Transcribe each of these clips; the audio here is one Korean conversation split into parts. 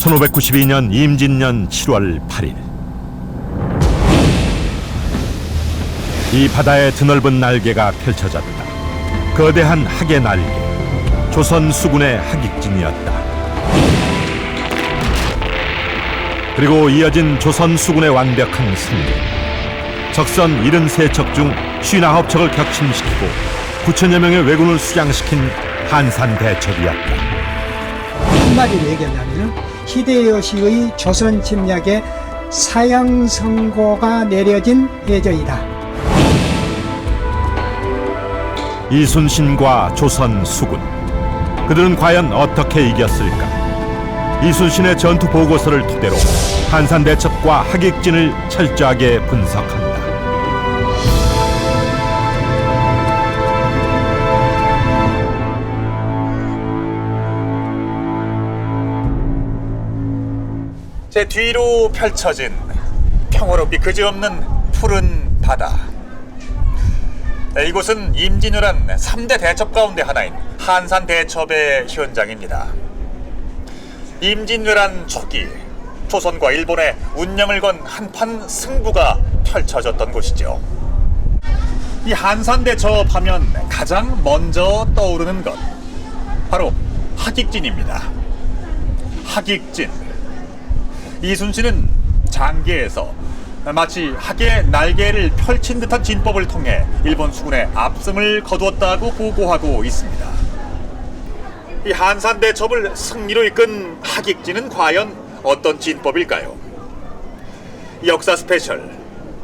1592년 임진년 7월 8일 이 바다의 드넓은 날개가 펼쳐졌다. 거대한 학의 날개, 조선 수군의 학익진이었다. 그리고 이어진 조선 수군의 완벽한 승리. 적선 73척 중 59척을 격침시키고 9천여 명의 왜군을 수장시킨 한산 대첩이었다. 한마디로 얘기하자면 히데요시의 조선 침략에 사형 선고가 내려진 해저이다. 이순신과 조선 수군, 그들은 과연 어떻게 이겼을까? 이순신의 전투 보고서를 토대로 한산 대첩과 학익진을 철저하게 분석한다. 제 뒤로 펼쳐진 평화롭기 그지없는 푸른 바다. 이곳은 임진왜란 3대 대첩 가운데 하나인 한산 대첩의 현장입니다. 임진왜란 초기 조선과 일본의 운명을 건 한판 승부가 펼쳐졌던 곳이죠. 이 한산 대첩 하면 가장 먼저 떠오르는 것, 바로 학익진입니다. 학익진. 이순신은 장계에서 마치 학의 날개를 펼친 듯한 진법을 통해 일본 수군의 압승을 거두었다고 보고하고 있습니다. 이 한산 대첩을 승리로 이끈 학익진은 과연 어떤 진법일까요? 역사 스페셜.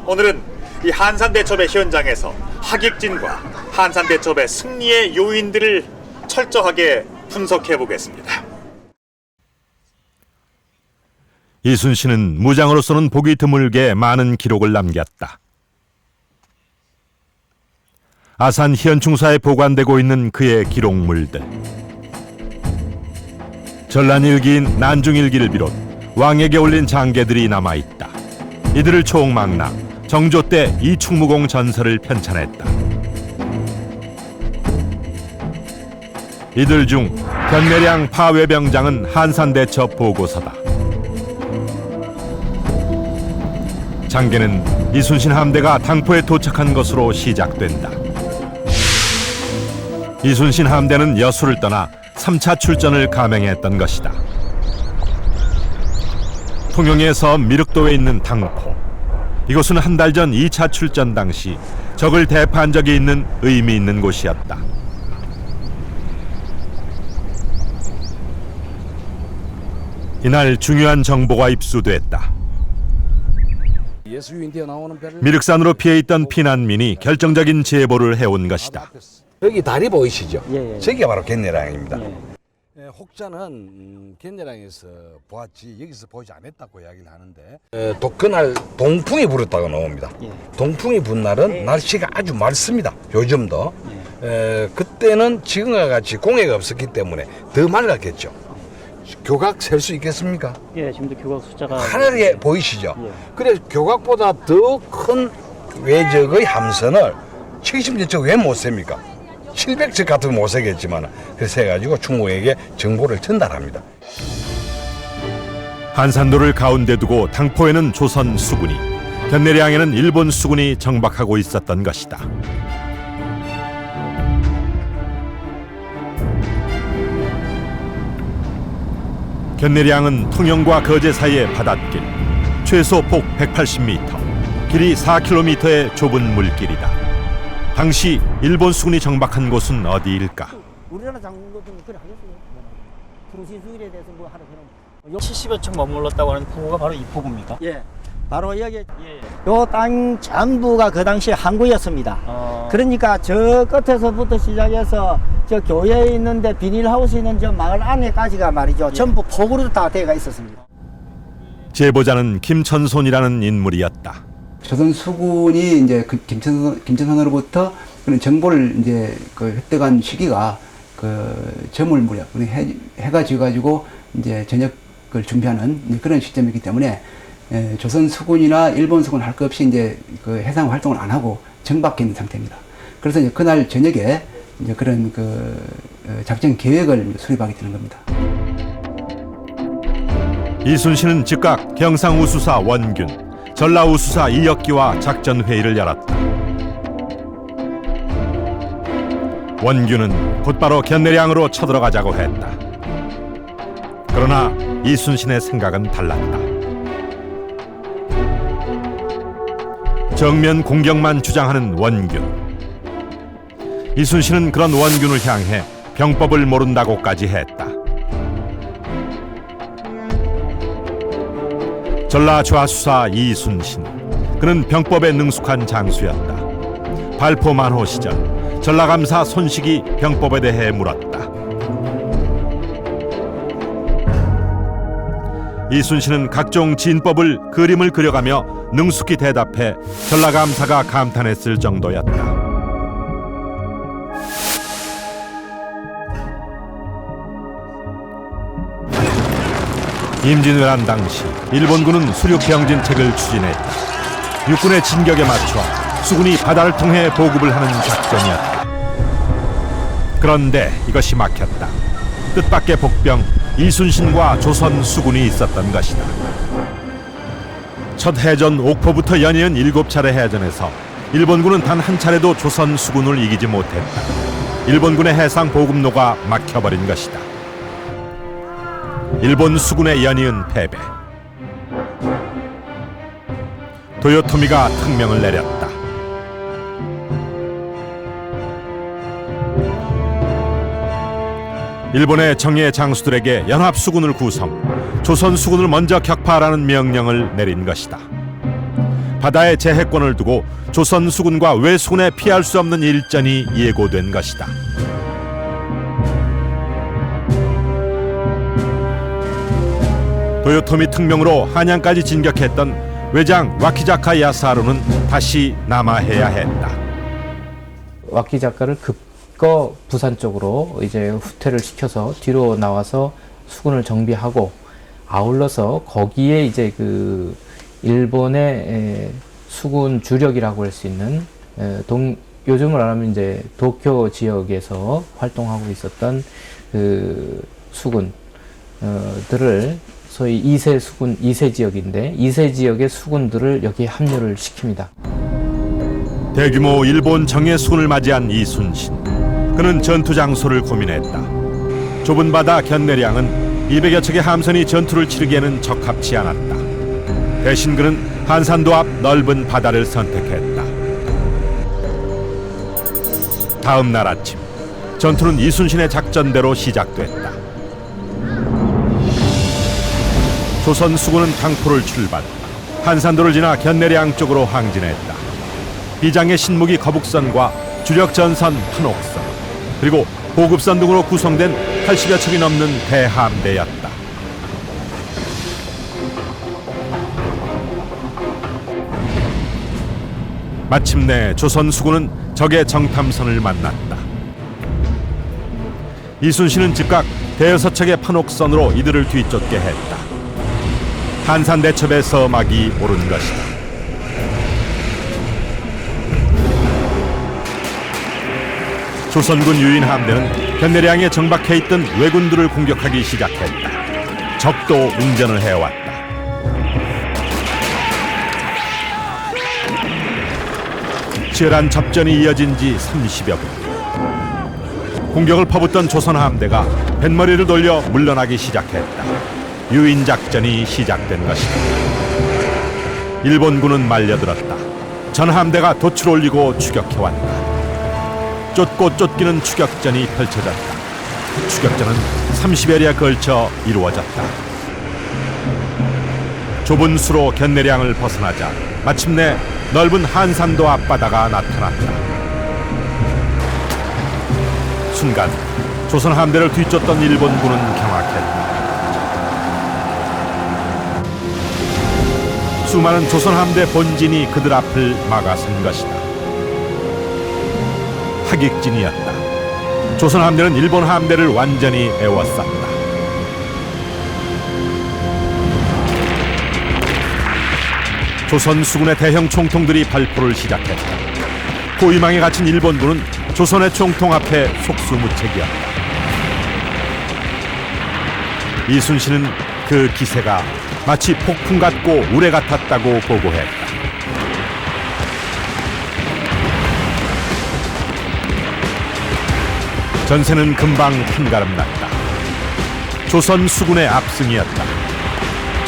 오늘은 이 한산 대첩의 현장에서 학익진과 한산 대첩의 승리의 요인들을 철저하게 분석해 보겠습니다. 이순신은 무장으로서는 보기 드물게 많은 기록을 남겼다. 아산 현충사에 보관되고 있는 그의 기록물들. 전란일기인 난중일기를 비롯 왕에게 올린 장계들이 남아있다. 이들을 총망라, 정조 때 이충무공 전설을 편찬했다. 이들 중 견매량 파외병장은 한산대첩 보고서다. 장계는 이순신 함대가 당포에 도착한 것으로 시작된다. 이순신 함대는 여수를 떠나 3차 출전을 감행했던 것이다. 통영의 섬 미륵도에 있는 당포. 이곳은 한 달 전 2차 출전 당시 적을 대파한 적이 있는 의미 있는 곳이었다. 이날 중요한 정보가 입수됐다. 미륵산으로 피해 있던 피난민이 결정적인 제보를 해온 것이다. 여기 다리 보이시죠? 예, 예. 저기가 바로 갯내랑입니다. 예. 혹자는 갯내랑에서 보았지 여기서 보지 않았다고 이야기를 하는데 그날 동풍이 불었다고 나옵니다. 예. 동풍이 분 날은 날씨가 아주 맑습니다. 요즘도. 그때는 지금과 같이 공해가 없었기 때문에 더 맑았겠죠. 교각 셀 수 있겠습니까? 예, 지금도 교각 숫자가 하늘에 보이시죠? 예. 그래 교각보다 더 큰 외적의 함선을 70척 왜 못 셉니까? 700척 같으면 못 세겠지만 그래서 해가지고 중국에게 정보를 전달합니다. 한산도를 가운데 두고 당포에는 조선 수군이, 견내량에는 일본 수군이 정박하고 있었던 것이다. 견내량은 통영과 거제 사이의 바닷길, 최소 폭 180m, 길이 4km의 좁은 물길이다. 당시 일본 수군이 정박한 곳은 어디일까? 우리나라 장군도 그래 하겠어요. 통신수일에 대해서 뭐 하나 그런 70여 척 머물렀다고 하는 포구가 바로 이 포구입니까? 예. 바로 여기 요 땅 전부가 그 당시에 항구였습니다. 그러니까 저 끝에서부터 시작해서 저 교회에 있는데 비닐하우스 있는 저 마을 안에까지가 말이죠. 전부 포구로 다 되어 있었습니다. 제보자는 김천손이라는 인물이었다. 조선 수군이 이제 그 김천선으로부터 그런 정보를 이제 그 획득한 시기가 그 저물 무렵, 해가 지어가지고 이제 저녁을 준비하는 그런 시점이기 때문에 조선 수군이나 일본 수군 할 것 없이 이제 그 해상 활동을 안 하고 정박해 있는 상태입니다. 그래서 이제 그날 저녁에 이제 그런 그 작전 계획을 수립하게 되는 겁니다. 이순신은 즉각 경상우수사 원균, 전라우수사 이혁기와 작전회의를 열었다. 원균은 곧바로 견내량으로 쳐들어가자고 했다. 그러나 이순신의 생각은 달랐다. 정면 공격만 주장하는 원균. 이순신은 그런 원균을 향해 병법을 모른다고까지 했다. 전라 좌수사 이순신. 그는 병법에 능숙한 장수였다. 발포만호 시절 전라감사 손식이 병법에 대해 물었다. 이순신은 각종 진법을 그림을 그려가며 능숙히 대답해 전라감사가 감탄했을 정도였다. 임진왜란 당시 일본군은 수륙병진책을 추진했다. 육군의 진격에 맞춰 수군이 바다를 통해 보급을 하는 작전이었다. 그런데 이것이 막혔다. 뜻밖의 복병 이순신과 조선 수군이 있었던 것이다. 첫 해전 옥포부터 연이은 7차례 해전에서 일본군은 단 한 차례도 조선 수군을 이기지 못했다. 일본군의 해상 보급로가 막혀버린 것이다. 일본 수군의 연이은 패배. 도요토미가 특명을 내렸다. 일본의 정예 장수들에게 연합수군을 구성, 조선수군을 먼저 격파하라는 명령을 내린 것이다. 바다의 제해권을 두고 조선수군과 외수군에 피할 수 없는 일전이 예고된 것이다. 도요토미 특명으로 한양까지 진격했던 외장 와키자카 야스하루는 다시 남하해야 했다. 와키자카를 급거 부산 쪽으로 이제 후퇴를 시켜서 뒤로 나와서 수군을 정비하고, 아울러서 거기에 이제 그 일본의 수군 주력이라고 할 수 있는 요즘을 말하면 이제 도쿄 지역에서 활동하고 있었던 그 수군들을 소위 2세 수군, 2세 지역인데 2세 지역의 수군들을 여기에 합류를 시킵니다. 대규모 일본 정예 수군을 맞이한 이순신. 그는 전투 장소를 고민했다. 좁은 바다 견내량은 200여 척의 함선이 전투를 치르기에는 적합치 않았다. 대신 그는 한산도 앞 넓은 바다를 선택했다. 다음 날 아침, 전투는 이순신의 작전대로 시작됐다. 조선 수군은 당포를 출발, 한산도를 지나 견내량 쪽으로 항진했다. 비장의 신무기 거북선과 주력 전선 판옥선, 그리고 보급선 등으로 구성된 80여 척이 넘는 대함대였다. 마침내 조선 수군은 적의 정탐선을 만났다. 이순신은 즉각 대여섯 척의 판옥선으로 이들을 뒤쫓게 했다. 한산대첩의 서막이 오른 것이다. 조선군 유인 함대는 견내량에 정박해 있던 왜군들을 공격하기 시작했다. 적도 응전을 해왔다. 치열한 접전이 이어진 지 30여 분. 공격을 퍼붓던 조선 함대가 뱃머리를 돌려 물러나기 시작했다. 유인 작전이 시작된 것이다. 일본군은 말려들었다. 전 함대가 돛을 올리고 추격해왔다. 쫓고 쫓기는 추격전이 펼쳐졌다. 추격전은 30여리에 걸쳐 이루어졌다. 좁은 수로 견내량을 벗어나자 마침내 넓은 한산도 앞바다가 나타났다. 순간 조선 함대를 뒤쫓던 일본군은 경악했다. 수많은 조선 함대 본진이 그들 앞을 막아선 것이다. 하객진이었다. 조선 함대는 일본 함대를 완전히 에워쌌다. 조선 수군의 대형 총통들이 발포를 시작했다. 고위망에 갇힌 일본군은 조선의 총통 앞에 속수무책이었다. 이순신은 그 기세가 마치 폭풍 같고 우레 같았다고 보고했다. 전세는 금방 한가름났다. 조선 수군의 압승이었다.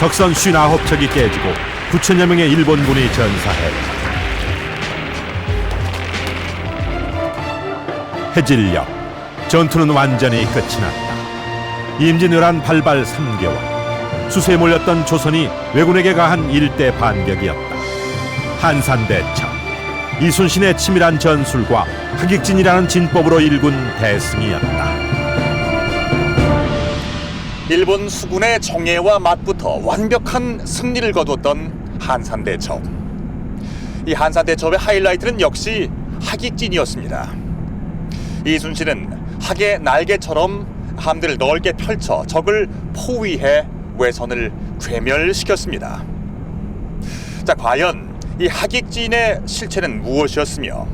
적선 59척이 깨지고 9천여 명의 일본군이 전사했다. 해질녘 전투는 완전히 끝이 났다. 임진왜란 발발 3개월, 수세에 몰렸던 조선이 왜군에게 가한 일대 반격이었다. 한산대첩, 이순신의 치밀한 전술과 하객진이라는 진법으로 일군 대승이었다. 일본 수군의 정예와 맞붙어 완벽한 승리를 거두었던 한산대첩. 이 한산대첩의 하이라이트는 역시 하객진이었습니다. 이순신은 학의 날개처럼 함대를 넓게 펼쳐 적을 포위해 외선을 괴멸시켰습니다. 자, 과연 이 하객진의 실체는 무엇이었으며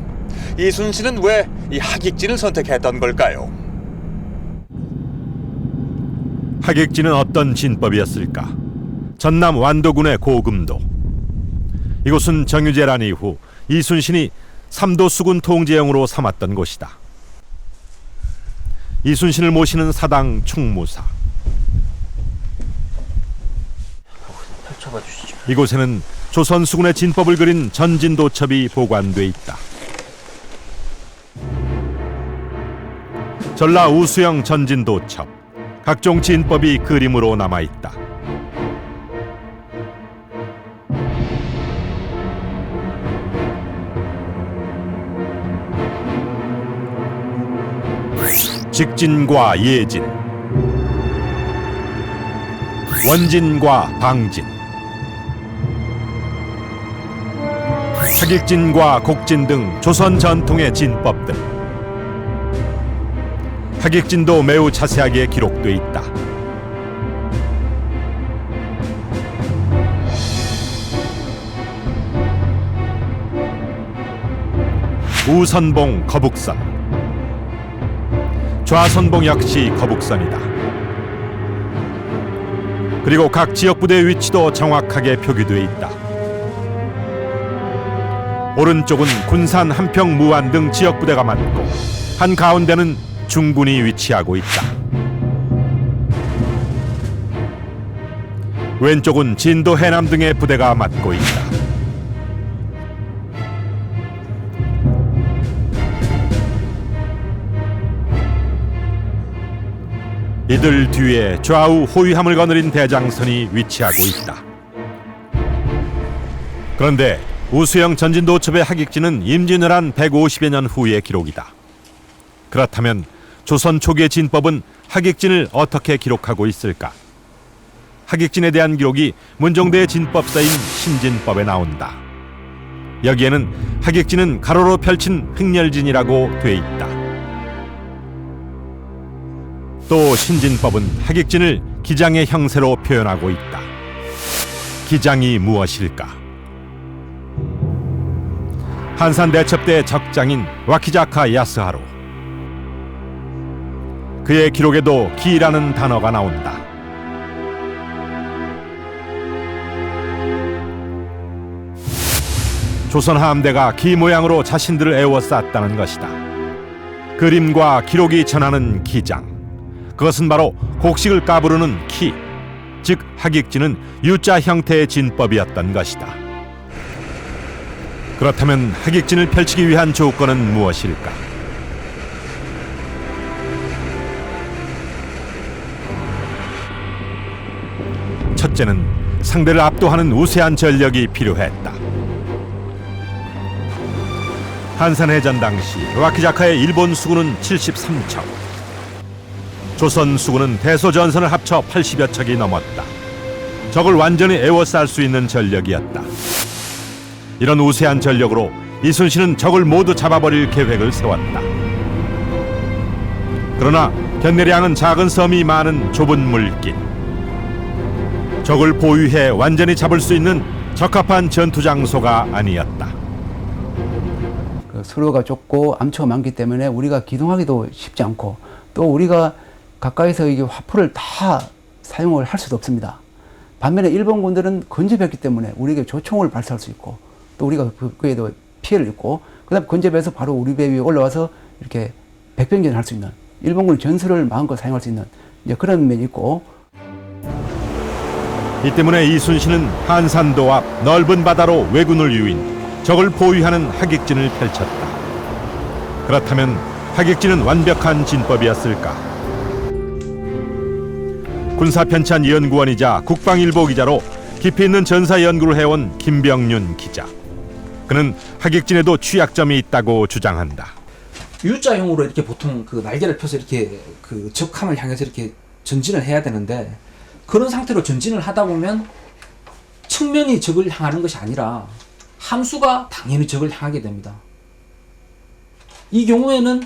이순신은 왜 이 하객진을 선택했던 걸까요? 하객진은 어떤 진법이었을까? 전남 완도군의 고금도. 이곳은 정유재란 이후 이순신이 삼도 수군 통제영으로 삼았던 곳이다. 이순신을 모시는 사당 충무사. 펼쳐봐 주시죠. 이곳에는 조선 수군의 진법을 그린 전진도첩이 보관돼 있다. 전라 우수영 전진도첩. 각종 진법이 그림으로 남아 있다. 직진과 예진, 원진과 방진, 하객진과 곡진 등 조선 전통의 진법들. 하객진도 매우 자세하게 기록돼 있다. 우선봉 거북선, 좌선봉 역시 거북선이다. 그리고 각 지역 부대의 위치도 정확하게 표기돼 있다. 오른쪽은 군산, 한평, 무안 등 지역 부대가 맞고 한 가운데는 중군이 위치하고 있다. 왼쪽은 진도, 해남 등의 부대가 맞고 있다. 이들 뒤에 좌우 호위함을 거느린 대장선이 위치하고 있다. 그런데 우수영 전진도첩의 하객진은 임진왜란 150여 년 후의 기록이다. 그렇다면 조선 초기의 진법은 하객진을 어떻게 기록하고 있을까? 하객진에 대한 기록이 문종대의 진법서인 신진법에 나온다. 여기에는 하객진은 가로로 펼친 횡렬진이라고 돼 있다. 또 신진법은 하객진을 기장의 형세로 표현하고 있다. 기장이 무엇일까? 한산대첩 때 적장인 와키자카 야스하루. 그의 기록에도 기라는 단어가 나온다. 조선 함대가 기 모양으로 자신들을 에워쌌다는 것이다. 그림과 기록이 전하는 기장. 그것은 바로 곡식을 까부르는 키, 즉 하객진은 U자 형태의 진법이었던 것이다. 그렇다면 하객진을 펼치기 위한 조건은 무엇일까? 첫째는 상대를 압도하는 우세한 전력이 필요했다. 한산해전 당시 와키자카의 일본 수군은 73척, 조선 수군은 대소전선을 합쳐 80여 척이 넘었다. 적을 완전히 에워쌀 수 있는 전력이었다. 이런 우세한 전력으로 이순신은 적을 모두 잡아버릴 계획을 세웠다. 그러나 견내량은 작은 섬이 많은 좁은 물길, 적을 보유해 완전히 잡을 수 있는 적합한 전투 장소가 아니었다. 수로가 좁고 암초가 많기 때문에 우리가 기동하기도 쉽지 않고, 또 우리가 가까이서 이게 화포를 다 사용을 할 수도 없습니다. 반면에 일본군들은 건조했기 때문에 우리에게 조총을 발사할 수 있고 또 우리가 그에도 피해를 입고 그다음 건조해서 바로 우리 배 위에 올라와서 이렇게 백병전을 할 수 있는 일본군 전술을 마음껏 사용할 수 있는 이제 그런 면이 있고 이 때문에 이순신은 한산도 앞 넓은 바다로 왜군을 유인 적을 포위하는 하객진을 펼쳤다. 그렇다면 하객진은 완벽한 진법이었을까? 군사편찬 연구원이자 국방일보 기자로 깊이 있는 전사 연구를 해온 김병윤 기자. 그는 하객진에도 취약점이 있다고 주장한다. U자형으로 이렇게 보통 그 날개를 펴서 이렇게 그 적함을 향해서 이렇게 전진을 해야 되는데 그런 상태로 전진을 하다 보면 측면이 적을 향하는 것이 아니라 함수가 당연히 적을 향하게 됩니다. 이 경우에는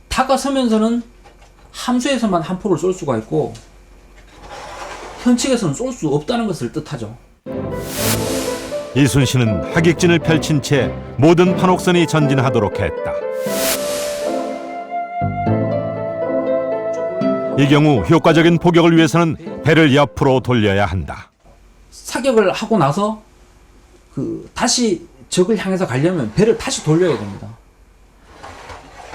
다가서면서는 함수에서만 한 포를 쏠 수가 있고 현측에서는 쏠 수 없다는 것을 뜻하죠. 이순신은 하객진을 펼친 채 모든 판옥선이 전진하도록 했다. 이 경우 효과적인 포격을 위해서는 배를 옆으로 돌려야 한다. 사격을 하고 나서 다시 적을 향해서 가려면 배를 다시 돌려야 됩니다.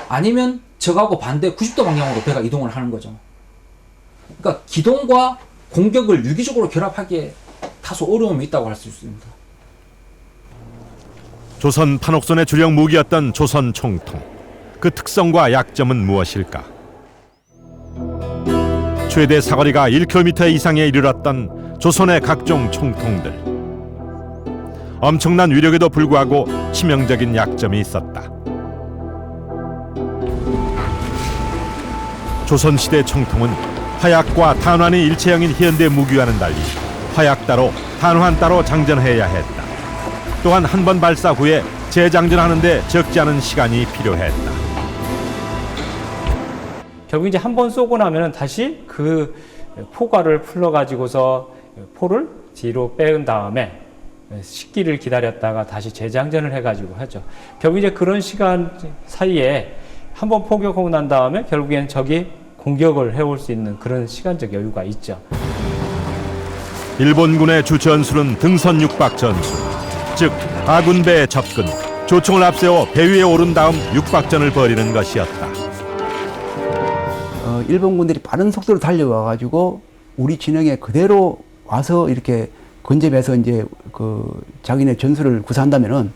아니면 적하고 반대 90도 방향으로 배가 이동을 하는 거죠. 그러니까 기동과 공격을 유기적으로 결합하기에 다소 어려움이 있다고 할 수 있습니다. 조선 판옥선의 주력 무기였던 조선 총통. 그 특성과 약점은 무엇일까? 최대 사거리가 1km 이상에 이르렀던 조선의 각종 총통들. 엄청난 위력에도 불구하고 치명적인 약점이 있었다. 조선시대 총통은 화약과 탄환이 일체형인 현대 무기와는 달리 화약 따로 탄환 따로 장전해야 했다. 또한 한 번 발사 후에 재장전하는데 적지 않은 시간이 필요했다. 결국 이제 한 번 쏘고 나면은 다시 그 포괄을 풀러가지고서 포를 뒤로 빼은 다음에 식기를 기다렸다가 다시 재장전을 해가지고 하죠. 결국 이제 그런 시간 사이에 한 번 포격하고 난 다음에 결국엔 적이 공격을 해올 수 있는 그런 시간적 여유가 있죠. 일본군의 주 전술은 등선 육박 전술, 즉 아군배의 접근, 조총을 앞세워 배 위에 오른 다음 육박전을 벌이는 것이었다. 일본군들이 빠른 속도로 달려와 가지고 우리 진영에 그대로 와서 이렇게 근접해서 이제 그 자기네 전술을 구사한다면은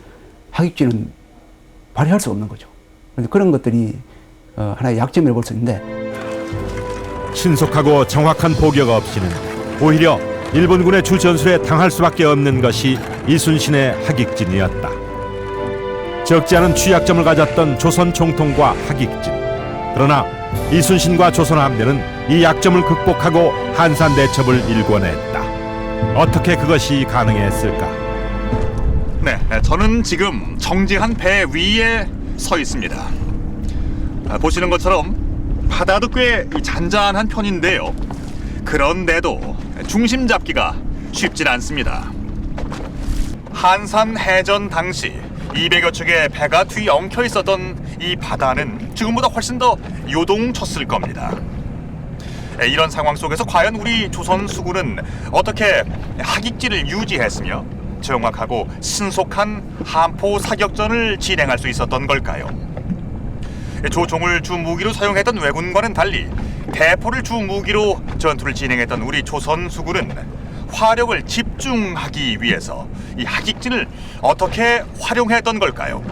하객진은 발휘할 수 없는 거죠. 그래서 그런 것들이 하나의 약점이라고 볼 수 있는데 신속하고 정확한 포격 없이는 오히려 일본군의 주 전술에 당할 수밖에 없는 것이 이순신의 하객진이었다. 적지 않은 취약점을 가졌던 조선 총통과 하객진. 그러나 이순신과 조선 함대는 이 약점을 극복하고 한산 대첩을 일궈냈다. 어떻게 그것이 가능했을까? 네, 저는 지금 정지한 배 위에 서 있습니다. 보시는 것처럼 바다도 꽤 잔잔한 편인데요. 그런데도 중심 잡기가 쉽진 않습니다. 한산 해전 당시 200여 척의 배가 뒤엉켜 있었던 이 바다는 지금보다 훨씬 더 요동쳤을 겁니다. 이런 상황 속에서 과연 우리 조선 수군은 어떻게 하객진을 유지했으며 정확하고 신속한 함포 사격전을 진행할 수 있었던 걸까요? 조총을 주 무기로 사용했던 왜군과는 달리 대포를 주 무기로 전투를 진행했던 우리 조선 수군은 화력을 집중하기 위해서 이 하객진을 어떻게 활용했던 걸까요?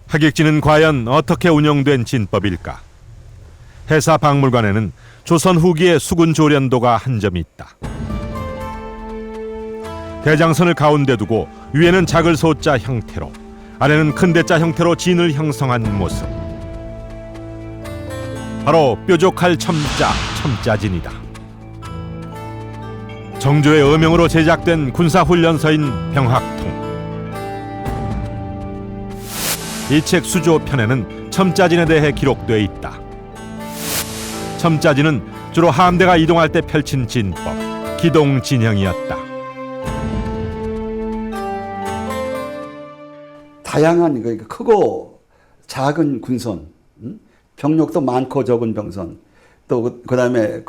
하객진은 과연 어떻게 운영된 진법일까? 해사박물관에는 조선 후기의 수군 조련도가 한 점이 있다. 대장선을 가운데 두고 위에는 작을 소자 형태로 아래는 큰 대자 형태로 진을 형성한 모습. 바로 뾰족할 첨자, 첨자진이다. 정조의 어명으로 제작된 군사훈련서인 병학통. 이 책 수조편에는 첨자진에 대해 기록되어 있다. 첨자진은 주로 함대가 이동할 때 펼친 진법, 기동진형이었다. 다양한 그러니까 크고 작은 군선, 병력도 많고 적은 병선, 또 그다음에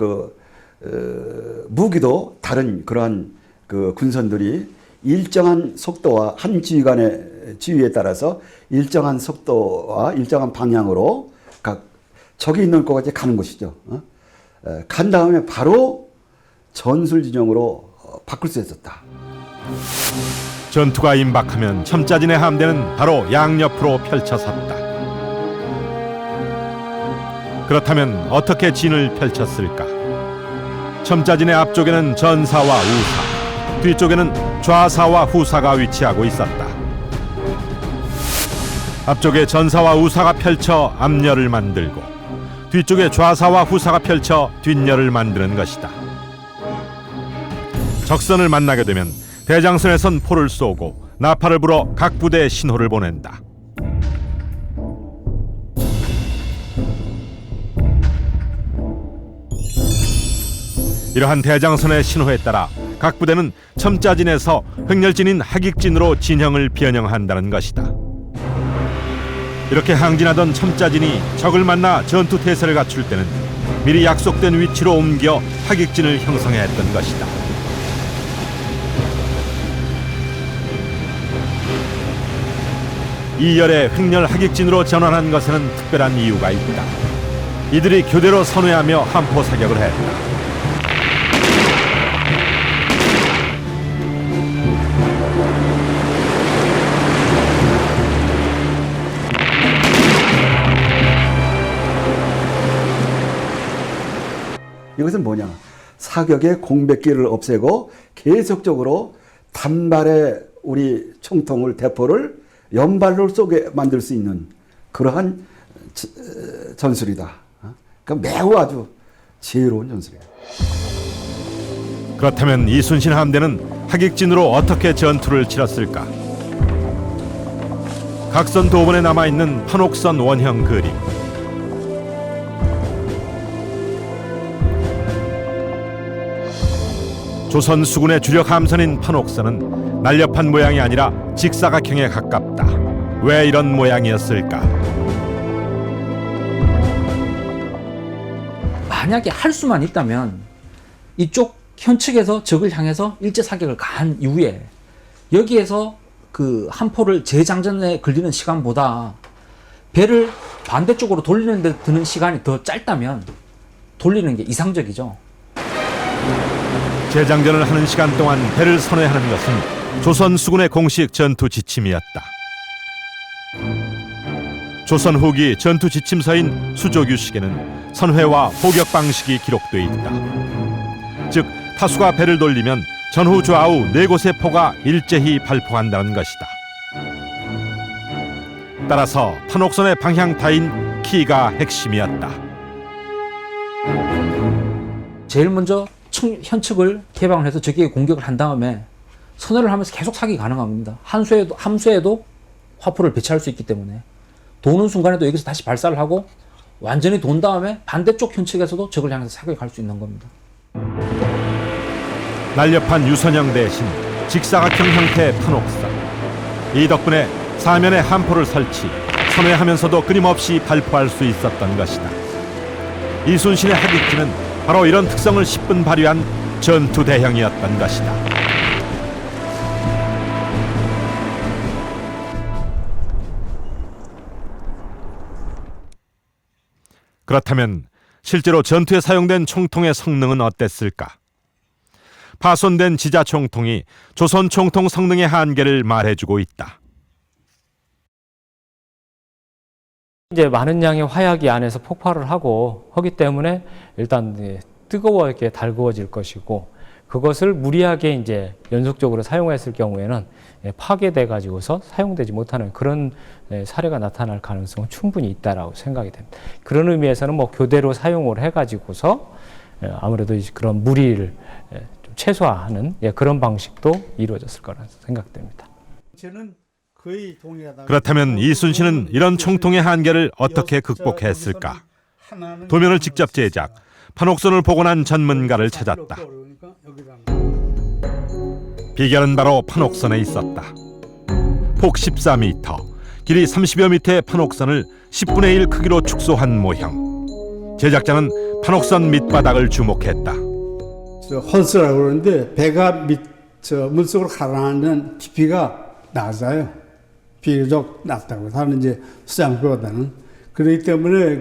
무기도 다른 그러한 그 군선들이 일정한 속도와 한 지휘관의 지휘에 따라서 일정한 속도와 일정한 방향으로 각 적이 있는 곳까지 가는 것이죠. 간 다음에 바로 전술 진영으로 바꿀 수 있었다. 전투가 임박하면 첨자진의 함대는 바로 양옆으로 펼쳐 섰다. 그렇다면 어떻게 진을 펼쳤을까? 첨자진의 앞쪽에는 전사와 우사, 뒤쪽에는 좌사와 후사가 위치하고 있었다. 앞쪽에 전사와 우사가 펼쳐 앞열을 만들고 뒤쪽에 좌사와 후사가 펼쳐 뒷열을 만드는 것이다. 적선을 만나게 되면 대장선에선 포를 쏘고 나팔을 불어 각 부대에 신호를 보낸다. 이러한 대장선의 신호에 따라 각 부대는 첨자진에서 횡렬진인 하객진으로 진영을 변형한다는 것이다. 이렇게 항진하던 첨자진이 적을 만나 전투 태세를 갖출 때는 미리 약속된 위치로 옮겨 하객진을 형성해야 했던 것이다. 이 열의 횡렬 하객진으로 전환한 것에는 특별한 이유가 있다. 이들이 교대로 선회하며 함포 사격을 했다. 이것은 뭐냐? 사격의 공백기를 없애고 계속적으로 단발의 우리 총통을 대포를 연발로 쏘게 만들 수 있는 그러한 전술이다. 그러니까 매우 아주 지혜로운 전술이다. 그렇다면 이순신 함대는 하객진으로 어떻게 전투를 치렀을까? 각선 도번에 남아있는 판옥선 원형 그림. 조선 수군의 주력 함선인 판옥선은 날렵한 모양이 아니라 직사각형에 가깝다. 왜 이런 모양이었을까? 만약에 할 수만 있다면 이쪽 현측에서 적을 향해서 일제 사격을 가한 이후에 여기에서 그 함포를 재장전에 걸리는 시간보다 배를 반대쪽으로 돌리는 데 드는 시간이 더 짧다면 돌리는 게 이상적이죠. 재장전을 하는 시간 동안 배를 선회하는 것은 조선 수군의 공식 전투 지침이었다. 조선 후기 전투 지침서인 수조규식에는 선회와 포격 방식이 기록돼 있다. 즉 타수가 배를 돌리면 전후 좌우 네 곳의 포가 일제히 발포한다는 것이다. 따라서 판옥선의 방향타인 키가 핵심이었다. 제일 먼저 현측을 개방을 해서 적에게 공격을 한 다음에 선회를 하면서 계속 사격이 가능합니다. 함수에도 화포를 배치할 수 있기 때문에 도는 순간에도 여기서 다시 발사를 하고 완전히 돈 다음에 반대쪽 현측에서도 적을 향해서 사격이 갈 수 있는 겁니다. 날렵한 유선형 대신 직사각형 형태의 판옥선. 이 덕분에 사면에 함포를 설치, 선회하면서도 끊임없이 발포할 수 있었던 것이다. 이순신의 하객진은 바로 이런 특성을 10분 발휘한 전투 대형이었던 것이다. 그렇다면 실제로 전투에 사용된 총통의 성능은 어땠을까? 파손된 지자 총통이 조선 총통 성능의 한계를 말해주고 있다. 이제 많은 양의 화약이 안에서 폭발을 하기 때문에 일단 뜨거워게 달구어질 것이고, 그것을 무리하게 이제 연속적으로 사용했을 경우에는 파괴돼 가지고서 사용되지 못하는 그런 사례가 나타날 가능성은 충분히 있다라고 생각이 됩니다. 그런 의미에서는 뭐 교대로 사용을 해 가지고서 아무래도 그런 무리를 좀 최소화하는 그런 방식도 이루어졌을 거라 생각됩니다. 그렇다면 이순신은 이런 총통의 한계를 어떻게 극복했을까? 도면을 직접 제작, 판옥선을 복원한 전문가를 찾았다. 비결은 바로 판옥선에 있었다. 폭 14m, 길이 30여 미터의 판옥선을 10분의 1 크기로 축소한 모형. 제작자는 판옥선 밑바닥을 주목했다. 헐스라고 그러는데 배가 물속으로 가라앉는 깊이가 낮아요. 비교적 낮다고. 다른 이제 수장보다는. 그렇기 때문에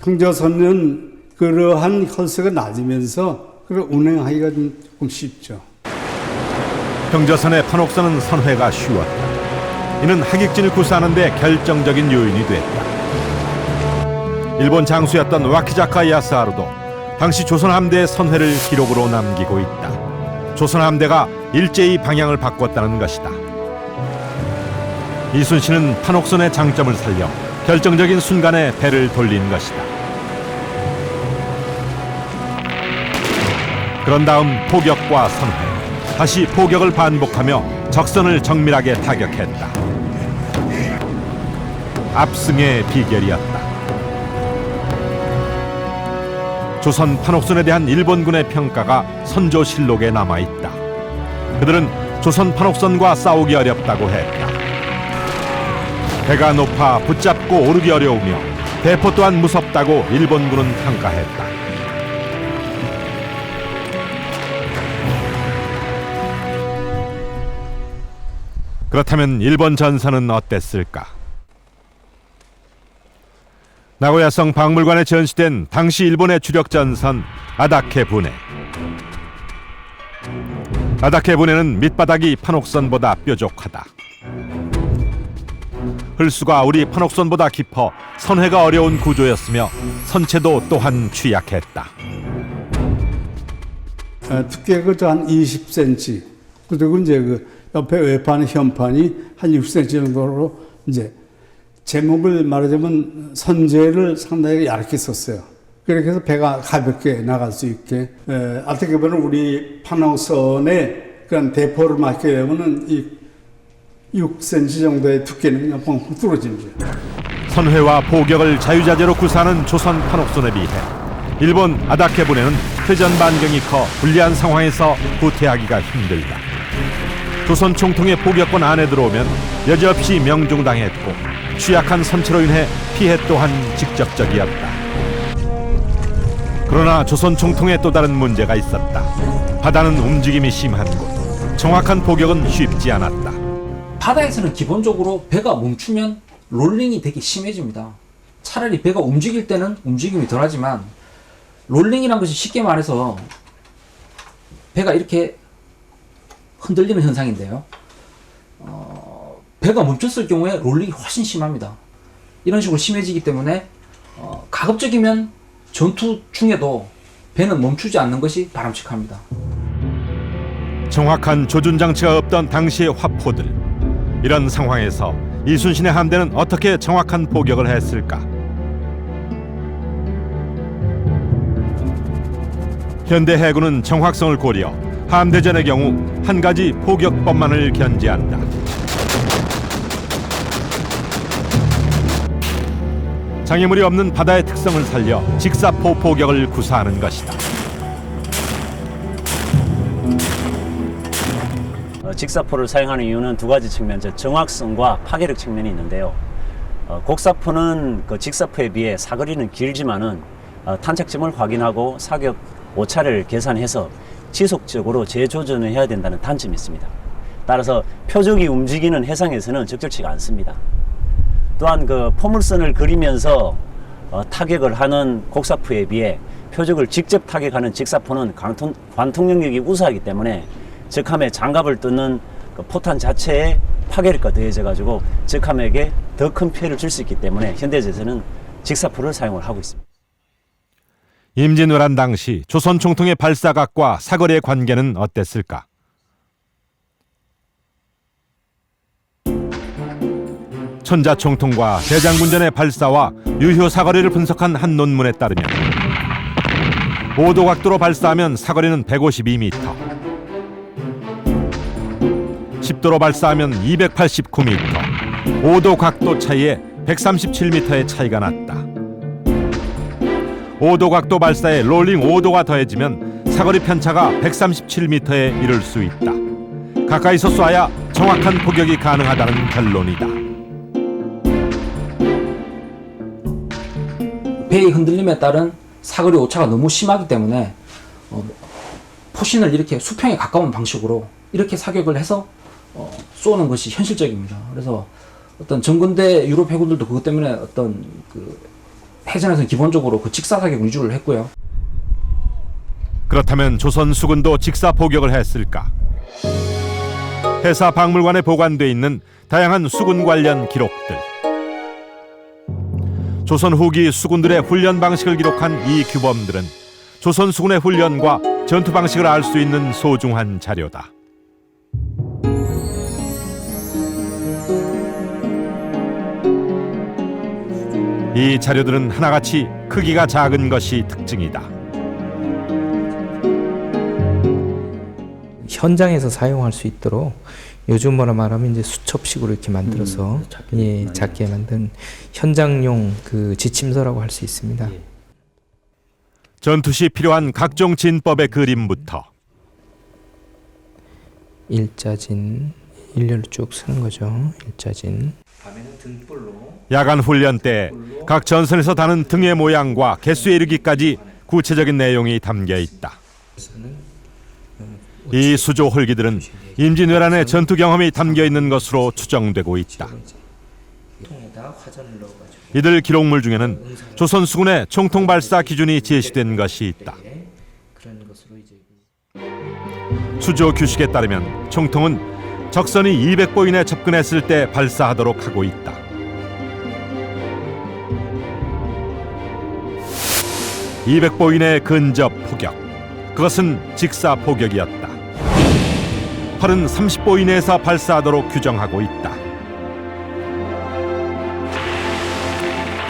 평저선은 그러한 헐스가 낮으면서 그걸 운행하기가 조금 쉽죠. 평저선의 판옥선은 선회가 쉬웠다. 이는 하객진을 구사하는 데 결정적인 요인이 됐다. 일본 장수였던 와키자카 야스하루도 당시 조선 함대의 선회를 기록으로 남기고 있다. 조선 함대가 일제히 방향을 바꿨다는 것이다. 이순신은 판옥선의 장점을 살려 결정적인 순간에 배를 돌린 것이다. 그런 다음 포격과 선회, 다시 포격을 반복하며 적선을 정밀하게 타격했다. 압승의 비결이었다. 조선 판옥선에 대한 일본군의 평가가 선조실록에 남아있다. 그들은 조선 판옥선과 싸우기 어렵다고 했다. 배가 높아 붙잡고 오르기 어려우며 대포 또한 무섭다고 일본군은 평가했다. 그렇다면 일본 전선은 어땠을까? 나고야성 박물관에 전시된 당시 일본의 주력 전선 아다케 부네. 아다케 부네는 밑바닥이 판옥선보다 뾰족하다. 흘수가 우리 판옥선보다 깊어 선회가 어려운 구조였으며 선체도 또한 취약했다. 두께가 한 20cm. 그리고 이제 옆에 외판, 현판이 한 6cm 정도로 이제 제목을 말하자면 선재를 상당히 얇게 썼어요. 그렇게 해서 배가 가볍게 나갈 수 있게. 어떻게 보면 우리 판옥선에 그런 대포를 맞게 되면은 이 6cm 정도의 두께는 펑펑 뚫어집니다. 선회와 포격을 자유자재로 구사하는 조선 판옥선에 비해 일본 아다케 부네는 회전 반경이 커 불리한 상황에서 후퇴하기가 힘들다. 조선 총통의 포격권 안에 들어오면 여지없이 명중당했고 취약한 선체로 인해 피해 또한 직접적이었다. 그러나 조선 총통에 또 다른 문제가 있었다. 바다는 움직임이 심한 곳, 정확한 포격은 쉽지 않았다. 바다에서는 기본적으로 배가 멈추면 롤링이 되게 심해집니다. 차라리 배가 움직일 때는 움직임이 덜하지만 롤링이란 것이 쉽게 말해서 배가 이렇게 흔들리는 현상인데요. 배가 멈췄을 경우에 롤링이 훨씬 심합니다. 이런 식으로 심해지기 때문에 가급적이면 전투 중에도 배는 멈추지 않는 것이 바람직합니다. 정확한 조준 장치가 없던 당시의 화포들. 이런 상황에서 이순신의 함대는 어떻게 정확한 포격을 했을까? 현대 해군은 정확성을 고려 함대전의 경우 한 가지 포격법만을 견지한다. 장애물이 없는 바다의 특성을 살려 직사포 포격을 구사하는 것이다. 직사포를 사용하는 이유는 두 가지 측면, 정확성과 파괴력 측면이 있는데요. 곡사포는 그 직사포에 비해 사거리는 길지만은 탄착점을 확인하고 사격 오차를 계산해서 지속적으로 재조준을 해야 된다는 단점이 있습니다. 따라서 표적이 움직이는 해상에서는 적절치가 않습니다. 또한 그 포물선을 그리면서 타격을 하는 곡사포에 비해 표적을 직접 타격하는 직사포는 관통 영역이 우수하기 때문에 적함의 장갑을 뚫는 그 포탄 자체의 파괴력과 더해져 가지고 적함에게 더 큰 피해를 줄 수 있기 때문에 현대제에서는 직사포를 사용을 하고 있습니다. 임진왜란 당시 조선 총통의 발사각과 사거리의 관계는 어땠을까? 천자 총통과 대장군전의 발사와 유효 사거리를 분석한 한 논문에 따르면 5도 각도로 발사하면 사거리는 152m, 10도로 발사하면 289m, 5도 각도 차이에 137m의 차이가 났다. 5도 각도 발사에 롤링 5도가 더해지면 사거리 편차가 137m에 이를 수 있다. 가까이서 쏴야 정확한 포격이 가능하다는 결론이다. 배의 흔들림에 따른 사거리 오차가 너무 심하기 때문에 포신을 이렇게 수평에 가까운 방식으로 이렇게 사격을 해서 쏘는 것이 현실적입니다. 그래서 어떤 전군대 유럽 해군들도 그것 때문에 어떤 그 해전에서는 기본적으로 그 직사 사격 위주를 했고요. 그렇다면 조선 수군도 직사 포격을 했을까? 해사 박물관에 보관돼 있는 다양한 수군 관련 기록들. 조선 후기 수군들의 훈련 방식을 기록한 이 규범들은 조선 수군의 훈련과 전투 방식을 알 수 있는 소중한 자료다. 이 자료들은 하나같이 크기가 작은 것이 특징이다. 현장에서 사용할 수 있도록 요즘으로 말하면 이제 수첩식으로 이렇게 만들어서 작게 만든 현장용 그 지침서라고 할 수 있습니다. 전투 시 필요한 각종 진법의 그림부터 일자진 일렬로 쭉 쓰는 거죠. 일자진. 야간 훈련 때 각 전선에서 다는 등의 모양과 개수에 이르기까지 구체적인 내용이 담겨 있다. 이 수조 홀기들은 임진왜란의 전투 경험이 담겨 있는 것으로 추정되고 있다. 이들 기록물 중에는 조선 수군의 총통 발사 기준이 제시된 것이 있다. 수조 규식에 따르면 총통은 적선이 200보 이내 접근했을 때 발사하도록 하고 있다. (200보) 이내 근접 포격, 그것은 직사 포격이었다. 활은 30보 이내에서 발사하도록 규정하고 있다.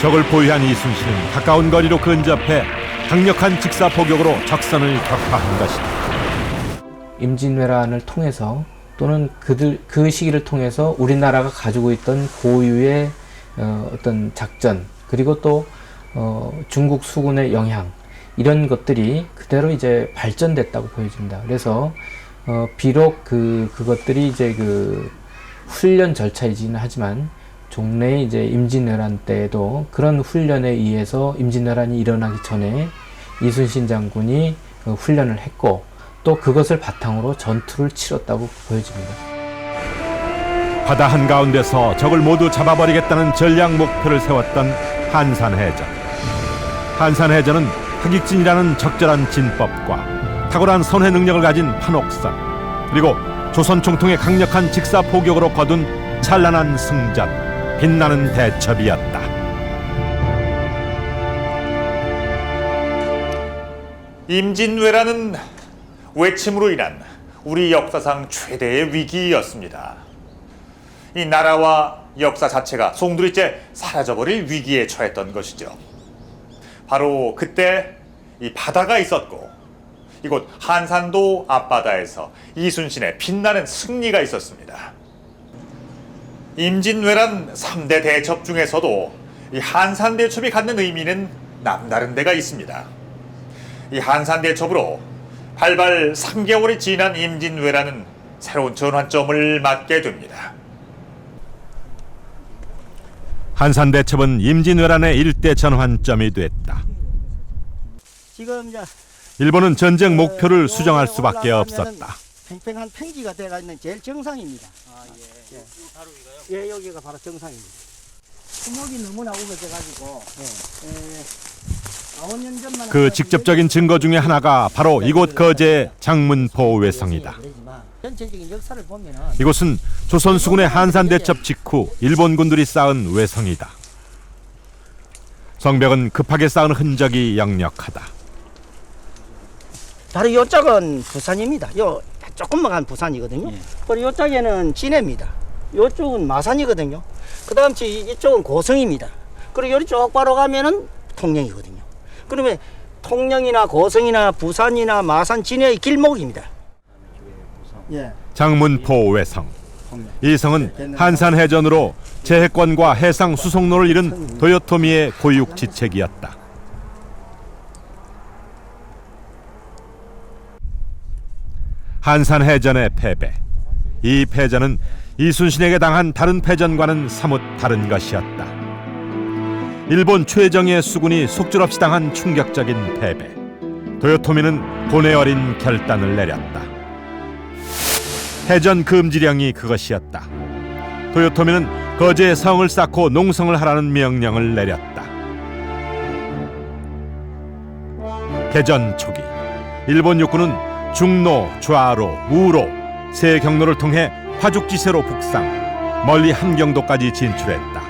적을 포위한 이순신은 가까운 거리로 근접해 강력한 직사 포격으로 적선을 격파한 것이다. 임진왜란을 통해서 또는 그 시기를 통해서 우리나라가 가지고 있던 고유의 어떤 작전, 그리고 또 중국 수군의 영향, 이런 것들이 그대로 이제 발전됐다고 보여집니다. 그래서 비록 그것들이 이제 그 훈련 절차이기는 하지만 종래 이제 임진왜란 때에도 그런 훈련에 의해서 임진왜란이 일어나기 전에 이순신 장군이 훈련을 했고 또 그것을 바탕으로 전투를 치렀다고 보여집니다. 바다 한가운데서 적을 모두 잡아버리겠다는 전략 목표를 세웠던 한산해전. 한산해전은 하객진이라는 적절한 진법과 탁월한 선회 능력을 가진 판옥선, 그리고 조선 총통의 강력한 직사 포격으로 거둔 찬란한 승전, 빛나는 대첩이었다. 임진왜란은 외침으로 인한 우리 역사상 최대의 위기였습니다. 이 나라와 역사 자체가 송두리째 사라져버릴 위기에 처했던 것이죠. 바로 그때 이 바다가 있었고 이곳 한산도 앞바다에서 이순신의 빛나는 승리가 있었습니다. 임진왜란 3대 대첩 중에서도 이 한산대첩이 갖는 의미는 남다른 데가 있습니다. 이 한산대첩으로 발발 3개월이 지난 임진왜란은 새로운 전환점을 맞게 됩니다. 한산대첩은 임진왜란의 일대 전환점이 됐다. 지금 이제 일본은 전쟁 목표를 수정할 수밖에 없었다. 팽팽한 팽지가 되어 있는 제일 정상입니다. 바로 이거요? 예, 여기가 바로 정상입니다. 수목이 너무 나오게돼가지고 4~5년 전만 그 직접적인 증거 중에 하나가 바로 이곳 거제의 장문포 외성이다. 전체적인 역사를 보면은 이곳은 조선 수군의 한산대첩 직후 일본군들이 쌓은 외성이다. 성벽은 급하게 쌓은 흔적이 역력하다. 바로 이쪽은 부산입니다. 요 조금만 간 부산이거든요. 그리고 이쪽에는 진해입니다. 이쪽은 마산이거든요. 그 다음 이쪽은 고성입니다. 그리고 이쪽 바로 가면은 통영이거든요. 그러면 통영이나 고성이나 부산이나 마산, 진해의 길목입니다. 장문포 외성. 이 성은 한산해전으로 제해권과 해상 수송로를 잃은 도요토미의 고육지책이었다. 한산해전의 패배. 이 패전은 이순신에게 당한 다른 패전과는 사뭇 다른 것이었다. 일본 최정예 수군이 속절없이 당한 충격적인 패배. 도요토미는 고뇌 어린 결단을 내렸다. 해전 금지령이 그것이었다. 도요토미는 거제에 성을 쌓고 농성을 하라는 명령을 내렸다. 개전 초기 일본 육군은 중로, 좌로, 우로 세 경로를 통해 화죽지세로 북상, 멀리 함경도까지 진출했다.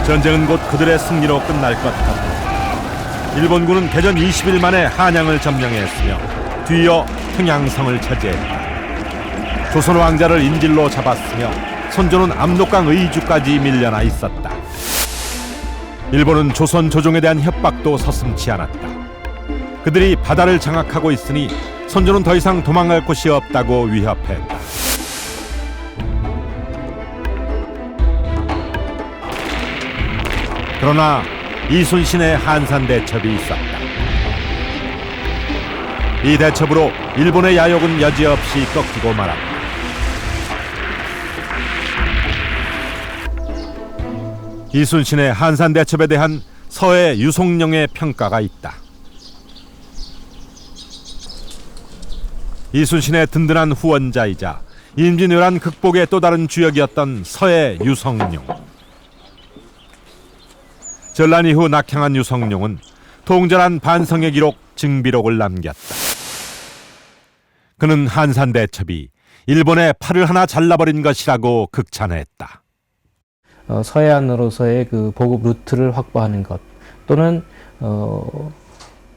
전쟁은 곧 그들의 승리로 끝날 것 같다. 일본군은 개전 20일 만에 한양을 점령했으며 뒤이어 평양성을 차지했다. 조선 왕자를 인질로 잡았으며 선조는 압록강 의주까지 밀려나 있었다. 일본은 조선 조정에 대한 협박도 서슴지 않았다. 그들이 바다를 장악하고 있으니 선조는 더 이상 도망갈 곳이 없다고 위협했다. 그러나 이순신의 한산 대첩이 있었다. 이 대첩으로 일본의 야욕은 여지없이 꺾이고 말았다. 이순신의 한산 대첩에 대한 서해 유송룡의 평가가 있다. 이순신의 든든한 후원자이자 임진왜란 극복의 또 다른 주역이었던 서해 유성룡. 전란 이후 낙향한 유성룡은 통절한 반성의 기록 증비록을 남겼다. 그는 한산 대첩이 일본의 팔을 하나 잘라버린 것이라고 극찬했다. 서해안으로서의 그 보급 루트를 확보하는 것, 또는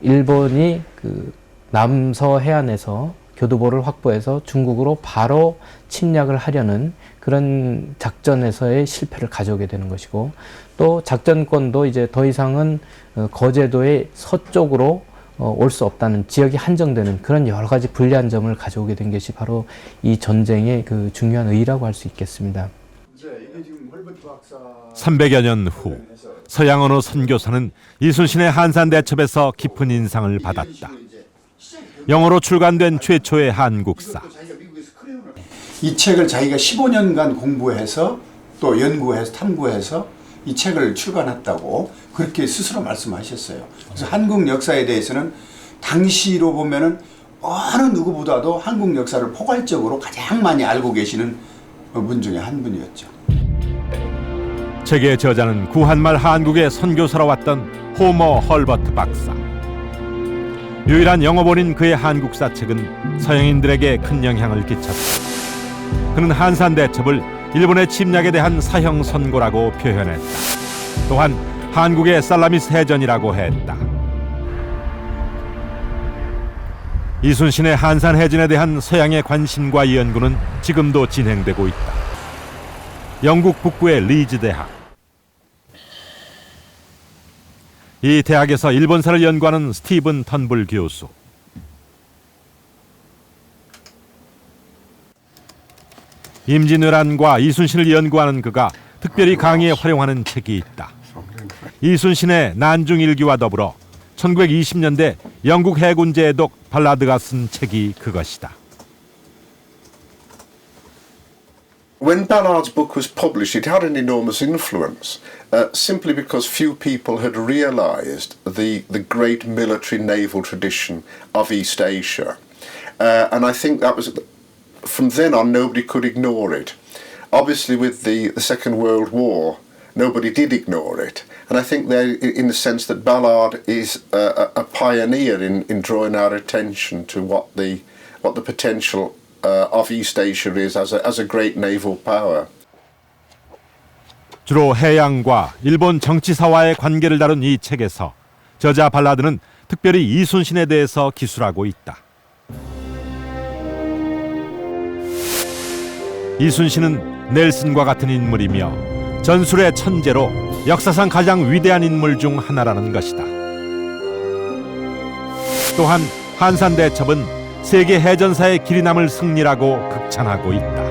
일본이 그 남서 해안에서 교두보를 확보해서 중국으로 바로 침략을 하려는 그런 작전에서의 실패를 가져오게 되는 것이고, 또 작전권도 이제 더 이상은 거제도의 서쪽으로 올 수 없다는, 지역이 한정되는 그런 여러 가지 불리한 점을 가져오게 된 것이 바로 이 전쟁의 그 중요한 의의라고 할 수 있겠습니다. 300여 년 후 서양언어 선교사는 이순신의 한산 대첩에서 깊은 인상을 받았다. 영어로 출간된 최초의 한국사. 이 책을 자기가 15년간 공부해서 또 연구해서 탐구해서 이 책을 출간했다고 그렇게 스스로 말씀하셨어요. 그래서 한국 역사에 대해서는 당시로 보면은 어느 누구보다도 한국 역사를 포괄적으로 가장 많이 알고 계시는 분 중에 한 분이었죠. 책의 저자는 구한말 한국의 선교사로 왔던 호머 헐버트 박사. 유일한 영어본인 그의 한국사 책은 서양인들에게 큰 영향을 끼쳤다. 그는 한산 대첩을 일본의 침략에 대한 사형 선고라고 표현했다. 또한 한국의 살라미스 해전이라고 했다. 이순신의 한산 해전에 대한 서양의 관심과 연구는 지금도 진행되고 있다. 영국 북부의 리즈 대학. 이 대학에서 일본사를 연구하는 스티븐 턴블 교수. 임진왜란과 이순신을 연구하는 그가 특별히 강의에 활용하는 책이 있다. 이순신의 난중일기와 더불어 1920년대 영국 해군 제독 발라드가 쓴 책이 그것이다. When Ballard's book was published, it had an enormous influence, simply because few people had realized the great military naval tradition of East Asia. And I think that was, from then on, nobody could ignore it. Obviously, with the Second World War, nobody did ignore it. And I think that, in the sense that Ballard is a pioneer in drawing our attention to what the potential of East Asia is as a great naval power. 주로 해양과 일본 정치사와의 관계를 다룬 이 책에서 저자 발라드는 특별히 이순신에 대해서 기술하고 있다. 이순신은 넬슨과 같은 인물이며 전술의 천재로 역사상 가장 위대한 인물 중 하나라는 것이다. 또한 한산 대첩은 세계 해전사의 길이 남을 승리라고 극찬하고 있다.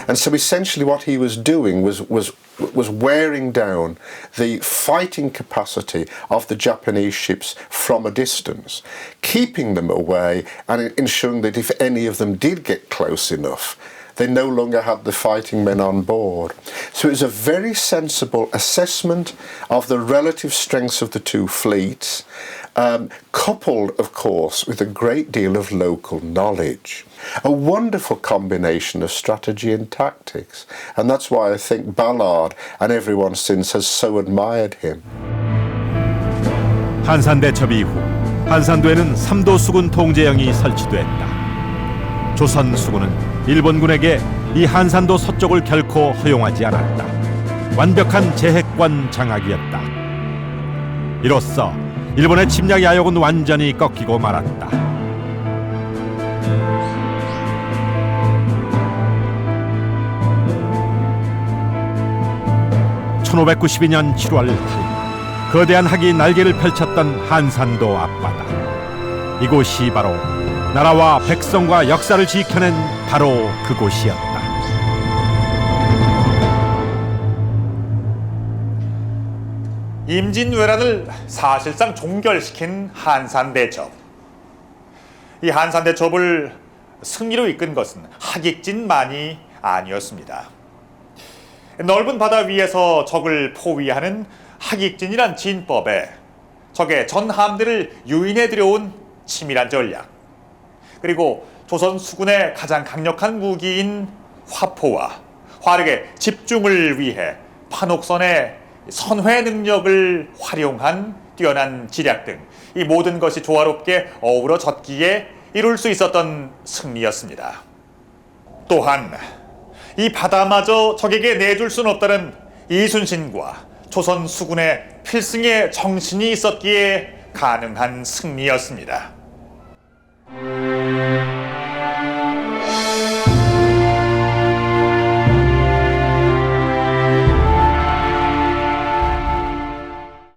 And so essentially what he was doing was wearing down the fighting capacity of the Japanese ships from a distance, keeping them away and ensuring that if any of them did get close enough, they no longer had the fighting men on board. So it was a very sensible assessment of the relative strengths of the two fleets, coupled, of course, with a great deal of local knowledge. A wonderful combination of strategy and tactics. And that's why I think Ballard and everyone since has so admired him. 한산대첩 이후 한산도에는 3도 수군 통제영이 설치됐다. 조선 수군은 일본군에게 이 한산도 서쪽을 결코 허용하지 않았다. 완벽한 제해권 장악이었다. 이로써 일본의 침략 야욕은 완전히 꺾이고 말았다. 1592년 7월 8일 거대한 학이 날개를 펼쳤던 한산도 앞바다. 이곳이 바로 나라와 백성과 역사를 지켜낸 바로 그곳이었다. 임진왜란을 사실상 종결시킨 한산대첩. 이 한산대첩을 승리로 이끈 것은 하객진만이 아니었습니다. 넓은 바다 위에서 적을 포위하는 하객진이란 진법에 적의 전함대를 유인해 들여온 치밀한 전략, 그리고 조선 수군의 가장 강력한 무기인 화포와 화력의 집중을 위해 판옥선의 선회 능력을 활용한 뛰어난 지략 등 이 모든 것이 조화롭게 어우러졌기에 이룰 수 있었던 승리였습니다. 또한 이 바다마저 적에게 내줄 수는 없다는 이순신과 조선 수군의 필승의 정신이 있었기에 가능한 승리였습니다.